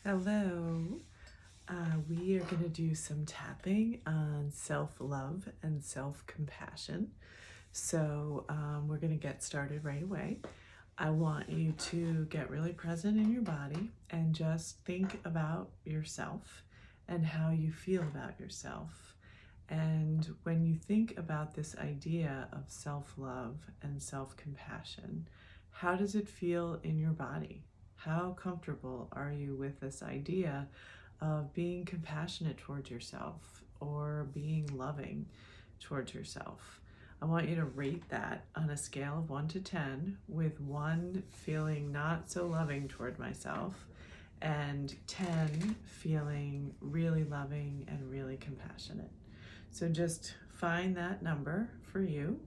Hello. We are going to do some tapping on self-love and self-compassion. So we're going to get started right away. I want you to get really present in your body and just think about yourself and how you feel about yourself. And when you think about this idea of self-love and self-compassion, how does it feel in your body? How comfortable are you with this idea of being compassionate towards yourself or being loving towards yourself? I want you to rate that on a scale of 1 to 10, with 1 feeling not so loving toward myself and 10 feeling really loving and really compassionate. So just find that number for you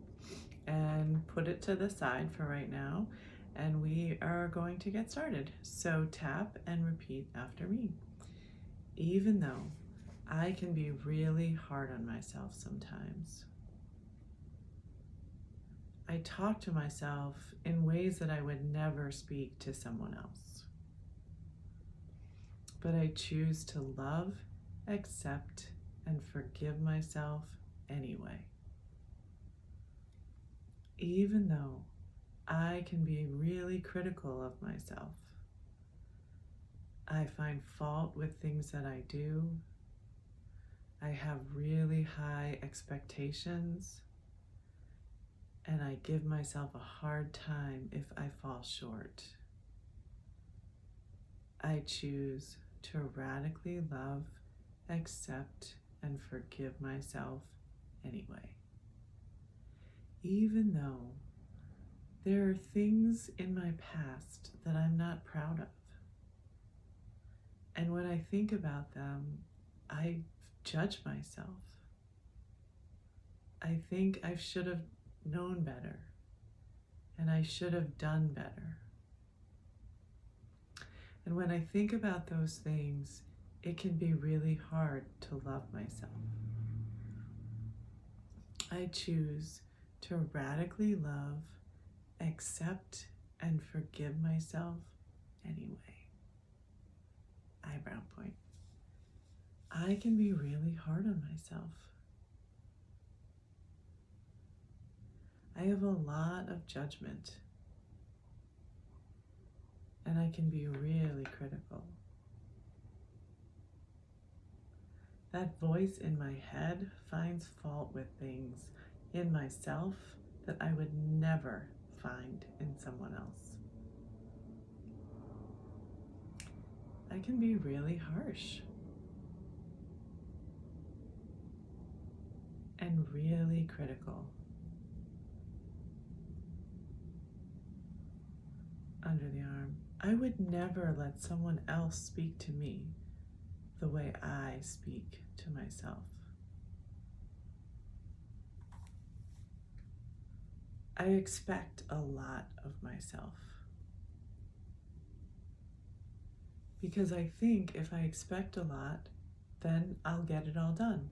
and put it to the side for right now, and we are going to get started. So tap and repeat after me. Even though I can be really hard on myself sometimes, I talk to myself in ways that I would never speak to someone else. But I choose to love, accept, and forgive myself anyway. Even though I can be really critical of myself, I find fault with things that I do. I have really high expectations, and I give myself a hard time if I fall short. I choose to radically love, accept, and forgive myself anyway. Even though there are things in my past that I'm not proud of. And when I think about them, I judge myself. I think I should have known better, and I should have done better. And when I think about those things, it can be really hard to love myself. I choose to radically love, accept, and forgive myself anyway. Eyebrow point. I can be really hard on myself. I have a lot of judgment, and I can be really critical. That voice in my head finds fault with things in myself that I would never find in someone else. I can be really harsh and really critical. Under the arm. I would never let someone else speak to me the way I speak to myself. I expect a lot of myself because I think if I expect a lot, then I'll get it all done.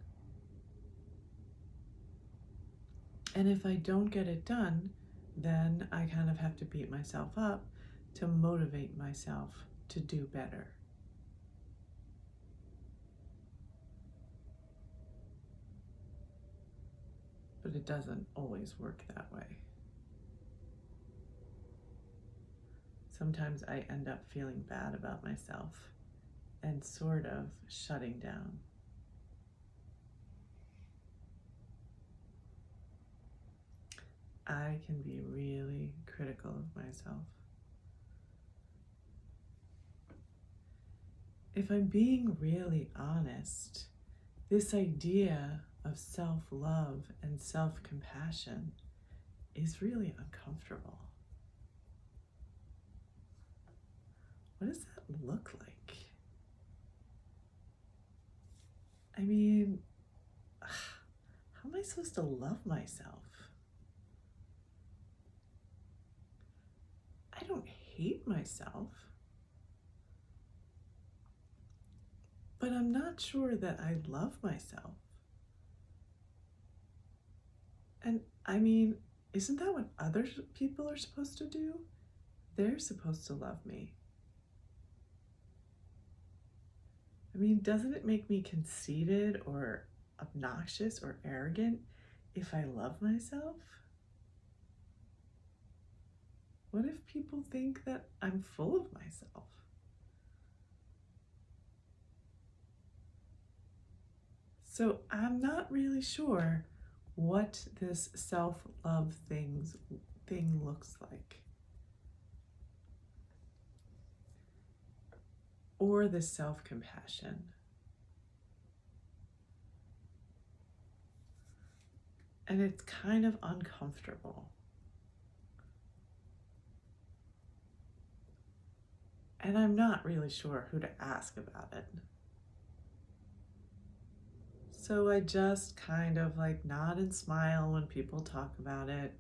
And if I don't get it done, then I kind of have to beat myself up to motivate myself to do better. But it doesn't always work that way. Sometimes I end up feeling bad about myself and sort of shutting down. I can be really critical of myself. If I'm being really honest, this idea of self-love and self-compassion is really uncomfortable. What does that look like? I mean, how am I supposed to love myself? I don't hate myself, but I'm not sure that I love myself. And I mean, isn't that what other people are supposed to do? They're supposed to love me. mean, doesn't it make me conceited or obnoxious or arrogant if I love myself? What if people think that I'm full of myself? So I'm not really sure what this self-love thing looks like, or the self-compassion. And it's kind of uncomfortable. And I'm not really sure who to ask about it. So I just kind of like nod and smile when people talk about it.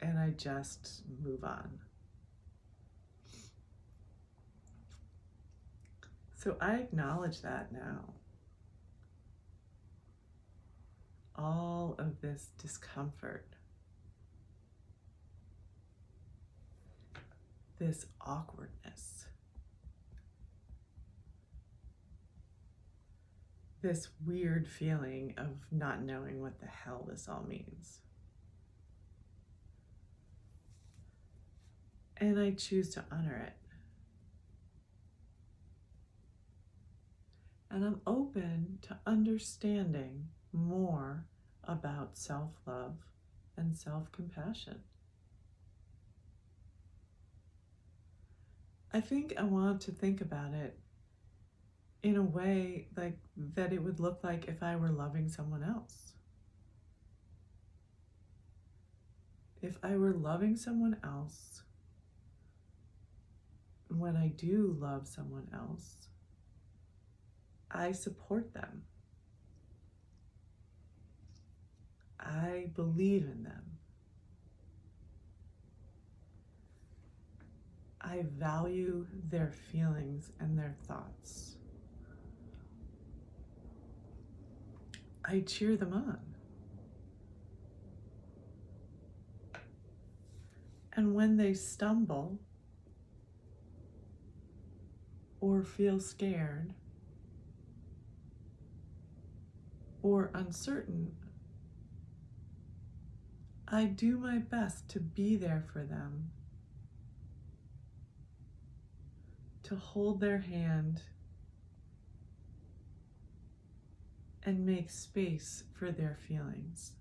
And I just move on. So I acknowledge that now. All of this discomfort, this awkwardness, this weird feeling of not knowing what the hell this all means. And I choose to honor it. And I'm open to understanding more about self-love and self-compassion. I think I want to think about it in a way like that it would look like if I were loving someone else. If I were loving someone else, when I do love someone else, I support them. I believe in them. I value their feelings and their thoughts. I cheer them on. And when they stumble or feel scared or uncertain, I do my best to be there for them, to hold their hand and make space for their feelings.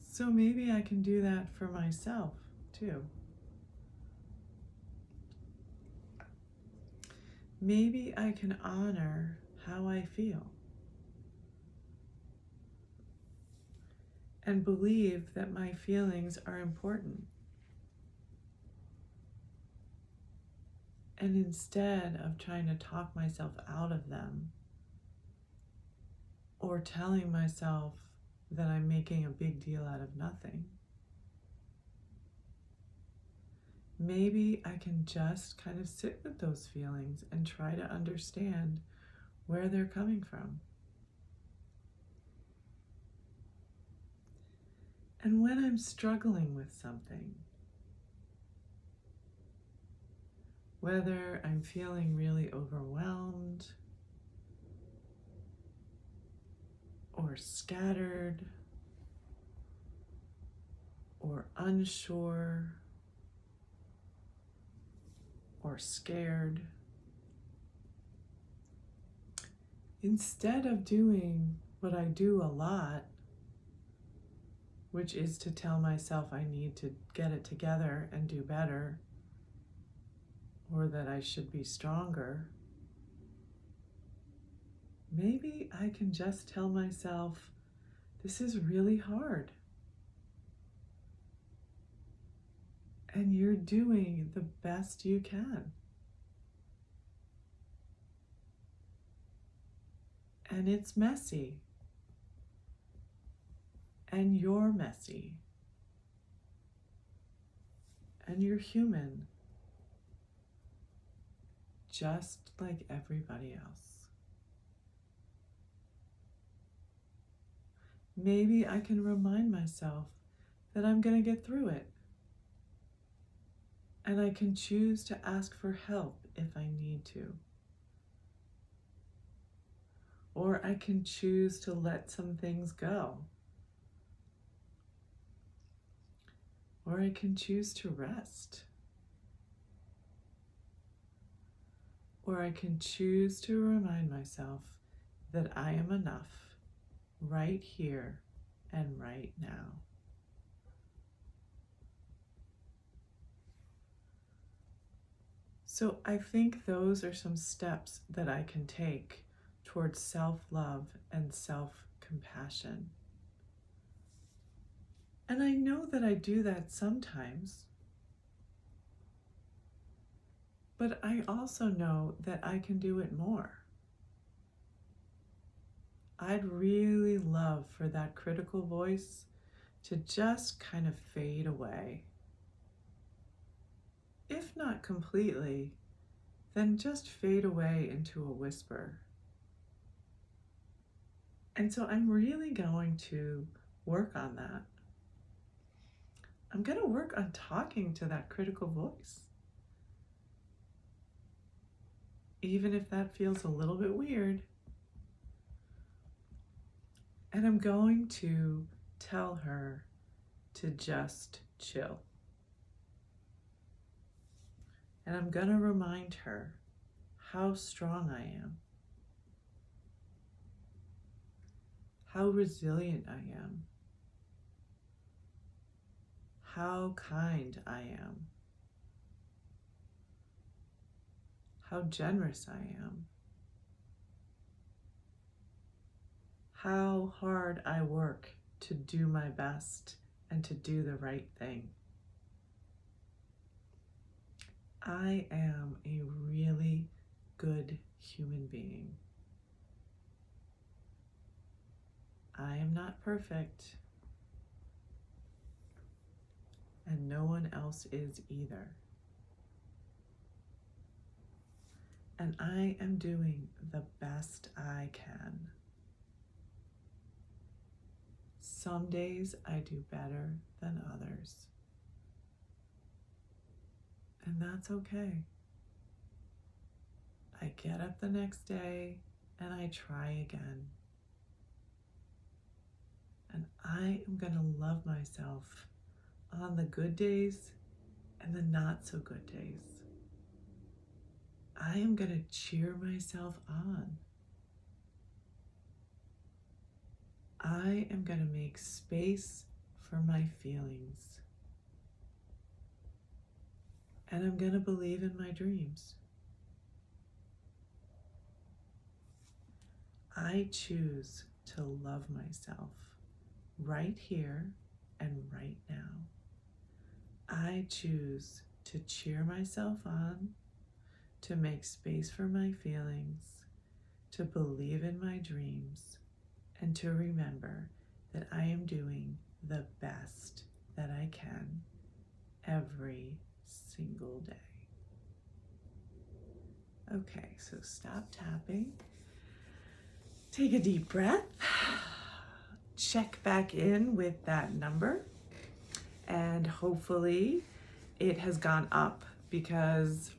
So maybe I can do that for myself too. Maybe I can honor how I feel and believe that my feelings are important. And instead of trying to talk myself out of them or telling myself that I'm making a big deal out of nothing, maybe I can just kind of sit with those feelings and try to understand where they're coming from. And when I'm struggling with something, whether I'm feeling really overwhelmed or scattered or unsure or scared, instead of doing what I do a lot, which is to tell myself I need to get it together and do better, or that I should be stronger, maybe I can just tell myself, this is really hard. And you're doing the best you can. And it's messy. And you're messy. And you're human. Just like everybody else. Maybe I can remind myself that I'm going to get through it. And I can choose to ask for help if I need to. Or I can choose to let some things go. Or I can choose to rest. Or I can choose to remind myself that I am enough right here and right now. So I think those are some steps that I can take towards self-love and self-compassion. And I know that I do that sometimes, but I also know that I can do it more. I'd really love for that critical voice to just kind of fade away. If not completely, then just fade away into a whisper. And so I'm really going to work on that. I'm going to work on talking to that critical voice. Even if that feels a little bit weird. And I'm going to tell her to just chill. And I'm going to remind her how strong I am, how resilient I am, how kind I am, how generous I am, how hard I work to do my best and to do the right thing. I am a really good human being. I am not perfect, and no one else is either. And I am doing the best I can. Some days I do better than others. And that's okay. I get up the next day and I try again. And I am going to love myself on the good days and the not so good days. I am going to cheer myself on. I am going to make space for my feelings. And I'm going to believe in my dreams. I choose to love myself right here and right now. I choose to cheer myself on, to make space for my feelings, to believe in my dreams, and to remember that I am doing the best that I can every single day. Okay, so stop tapping. Take a deep breath. Check back in with that number. And hopefully it has gone up, because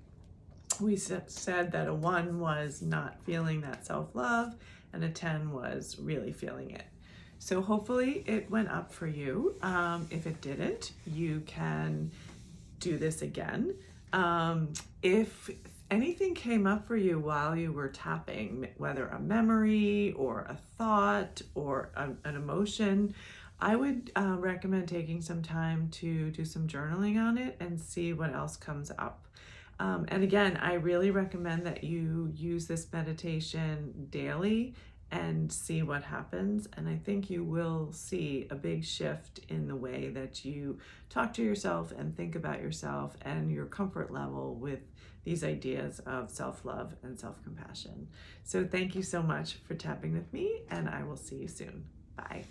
we said that a 1 was not feeling that self-love and a 10 was really feeling it. So hopefully it went up for you. If it didn't, you can do this again. If anything came up for you while you were tapping, whether a memory or a thought or an emotion, I would recommend taking some time to do some journaling on it and see what else comes up. And again, I really recommend that you use this meditation daily and see what happens. And I think you will see a big shift in the way that you talk to yourself and think about yourself and your comfort level with these ideas of self-love and self-compassion. So thank you so much for tapping with me, and I will see you soon. Bye.